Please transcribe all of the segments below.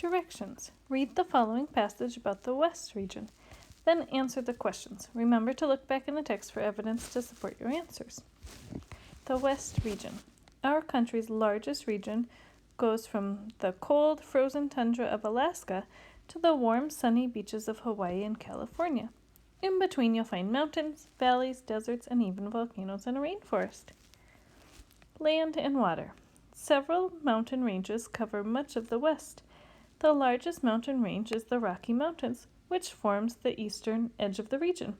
Directions. Read the following passage about the West region. Then answer the questions. Remember to look back in the text for evidence to support your answers. The West region. Our country's largest region goes from the cold, frozen tundra of Alaska to the warm, sunny beaches of Hawaii and California. In between, you'll find mountains, valleys, deserts, and even volcanoes and a rainforest. Land and water. Several mountain ranges cover much of the West. The largest mountain range is the Rocky Mountains, which forms the eastern edge of the region.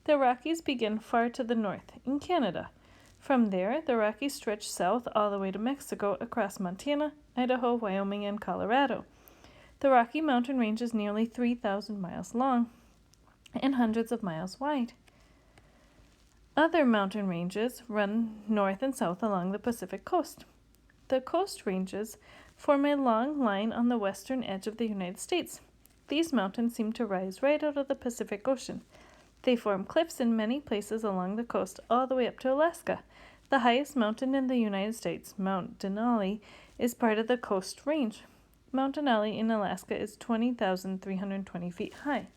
The Rockies begin far to the north, in Canada. From there, the Rockies stretch south all the way to Mexico across Montana, Idaho, Wyoming, and Colorado. The Rocky Mountain Range is nearly 3,000 miles long and hundreds of miles wide. Other mountain ranges run north and south along the Pacific coast. The Coast Ranges form a long line on the western edge of the United States. These mountains seem to rise right out of the Pacific Ocean. They form cliffs in many places along the coast all the way up to Alaska. The highest mountain in the United States, Mount Denali, is part of the Coast Range. Mount Denali in Alaska is 20,320 feet high.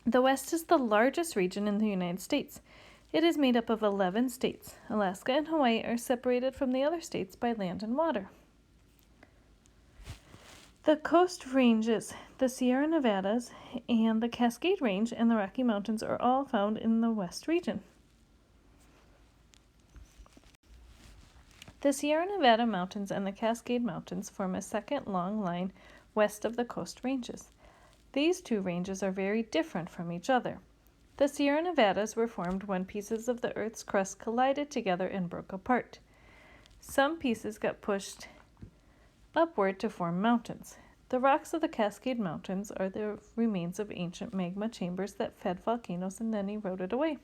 The West is the largest region in the United States. It is made up of 11 states. Alaska and Hawaii are separated from the other states by land and water. The Coast Ranges, the Sierra Nevadas, and the Cascade Range and the Rocky Mountains are all found in the West region. The Sierra Nevada Mountains and the Cascade Mountains form a second long line west of the Coast Ranges. These two ranges are very different from each other. The Sierra Nevadas were formed when pieces of the Earth's crust collided together and broke apart. Some pieces got pushed upward to form mountains. The rocks of the Cascade Mountains are the remains of ancient magma chambers that fed volcanoes and then eroded away.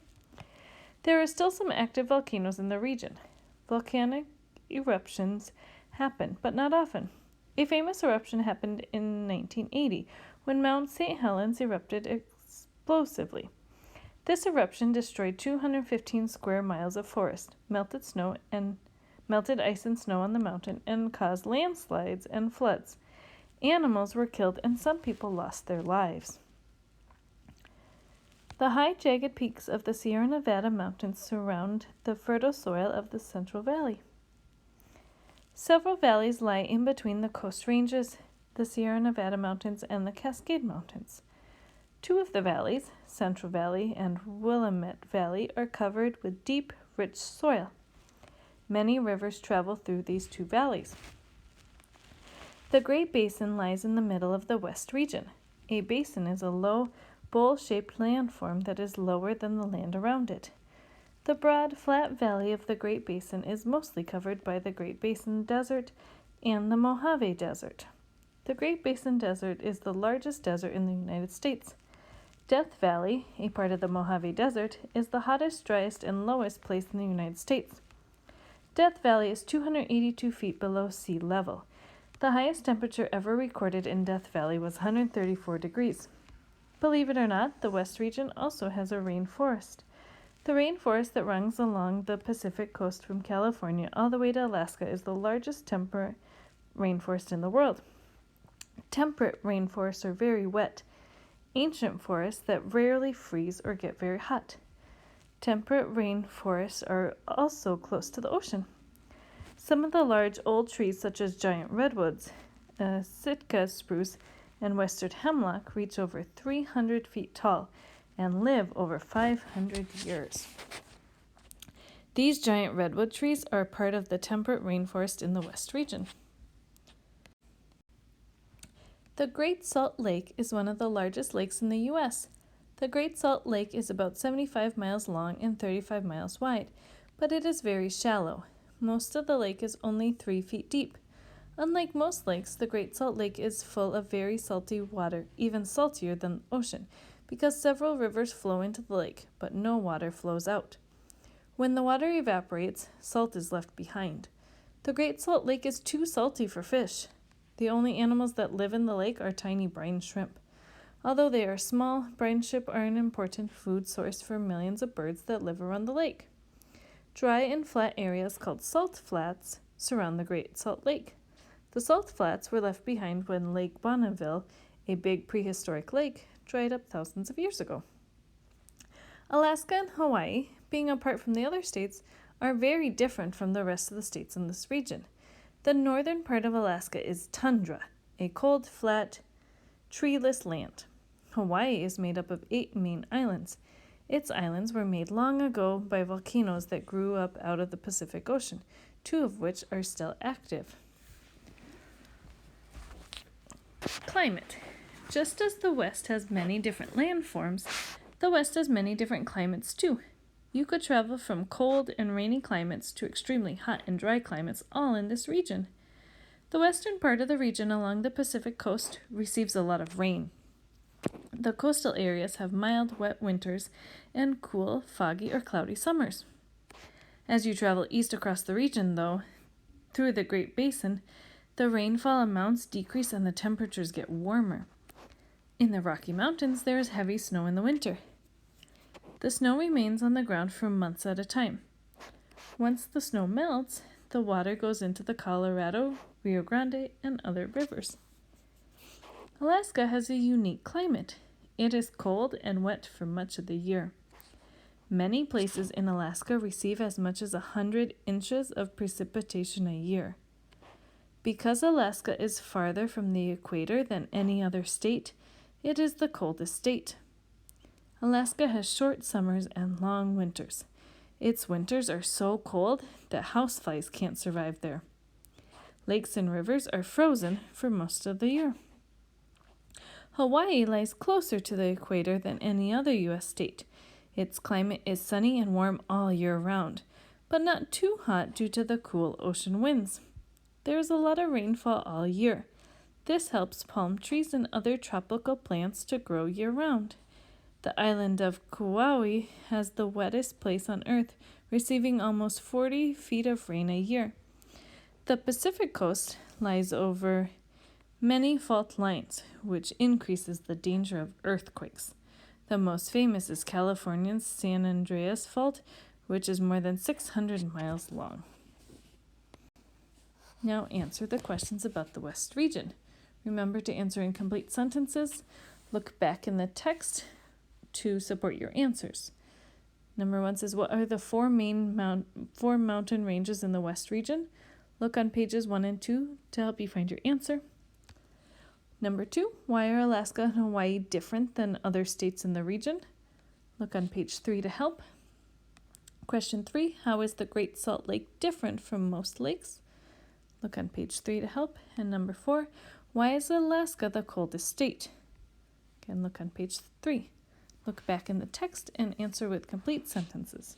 There are still some active volcanoes in the region. Volcanic eruptions happen, but not often. A famous eruption happened in 1980 when Mount St. Helens erupted explosively. This eruption destroyed 215 square miles of forest, melted ice and snow on the mountain, and caused landslides and floods. Animals were killed and some people lost their lives. The high, jagged peaks of the Sierra Nevada mountains surround the fertile soil of the Central Valley. Several valleys lie in between the Coast Ranges, the Sierra Nevada mountains, and the Cascade Mountains. Two of the valleys, Central Valley and Willamette Valley, are covered with deep, rich soil. Many rivers travel through these two valleys. The Great Basin lies in the middle of the West region. A basin is a low, bowl-shaped landform that is lower than the land around it. The broad, flat valley of the Great Basin is mostly covered by the Great Basin Desert and the Mojave Desert. The Great Basin Desert is the largest desert in the United States. Death Valley, a part of the Mojave Desert, is the hottest, driest, and lowest place in the United States. Death Valley is 282 feet below sea level. The highest temperature ever recorded in Death Valley was 134 degrees. Believe it or not, the West region also has a rainforest. The rainforest that runs along the Pacific coast from California all the way to Alaska is the largest temperate rainforest in the world. Temperate rainforests are very wet, ancient forests that rarely freeze or get very hot. Temperate rainforests are also close to the ocean. Some of the large old trees, such as giant redwoods, Sitka spruce, and western hemlock, reach over 300 feet tall and live over 500 years. These giant redwood trees are part of the temperate rainforest in the West region. The Great Salt Lake is one of the largest lakes in the U.S. The Great Salt Lake is about 75 miles long and 35 miles wide, but it is very shallow. Most of the lake is only 3 feet deep. Unlike most lakes, the Great Salt Lake is full of very salty water, even saltier than the ocean, because several rivers flow into the lake, but no water flows out. When the water evaporates, salt is left behind. The Great Salt Lake is too salty for fish. The only animals that live in the lake are tiny brine shrimp. Although they are small, brine shrimp are an important food source for millions of birds that live around the lake. Dry and flat areas called salt flats surround the Great Salt Lake. The salt flats were left behind when Lake Bonneville, a big prehistoric lake, dried up thousands of years ago. Alaska and Hawaii, being apart from the other states, are very different from the rest of the states in this region. The northern part of Alaska is tundra, a cold, flat, treeless land. Hawaii is made up of 8 main islands. Its islands were made long ago by volcanoes that grew up out of the Pacific Ocean, 2 of which are still active. Climate. Just as the West has many different landforms, the West has many different climates too. You could travel from cold and rainy climates to extremely hot and dry climates all in this region. The western part of the region along the Pacific coast receives a lot of rain. The coastal areas have mild, wet winters and cool, foggy, or cloudy summers. As you travel east across the region, though, through the Great Basin, the rainfall amounts decrease and the temperatures get warmer. In the Rocky Mountains, there is heavy snow in the winter. The snow remains on the ground for months at a time. Once the snow melts, the water goes into the Colorado, Rio Grande, and other rivers. Alaska has a unique climate. It is cold and wet for much of the year. Many places in Alaska receive as much as 100 inches of precipitation a year. Because Alaska is farther from the equator than any other state, it is the coldest state. Alaska has short summers and long winters. Its winters are so cold that houseflies can't survive there. Lakes and rivers are frozen for most of the year. Hawaii lies closer to the equator than any other U.S. state. Its climate is sunny and warm all year round, but not too hot due to the cool ocean winds. There is a lot of rainfall all year. This helps palm trees and other tropical plants to grow year-round. The island of Kauai has the wettest place on Earth, receiving almost 40 feet of rain a year. The Pacific coast lies over many fault lines, which increases the danger of earthquakes. The most famous is California's San Andreas Fault, which is more than 600 miles long. Now answer the questions about the West region. Remember to answer in complete sentences. Look back in the text to support your answers. Number 1 says, what are the 4 mountain ranges in the West region? Look on pages 1 and 2 to help you find your answer. Number 2, why are Alaska and Hawaii different than other states in the region? Look on page 3 to help. Question 3, how is the Great Salt Lake different from most lakes? Look on page 3 to help. And number 4, why is Alaska the coldest state? Again, look on page 3. Look back in the text and answer with complete sentences.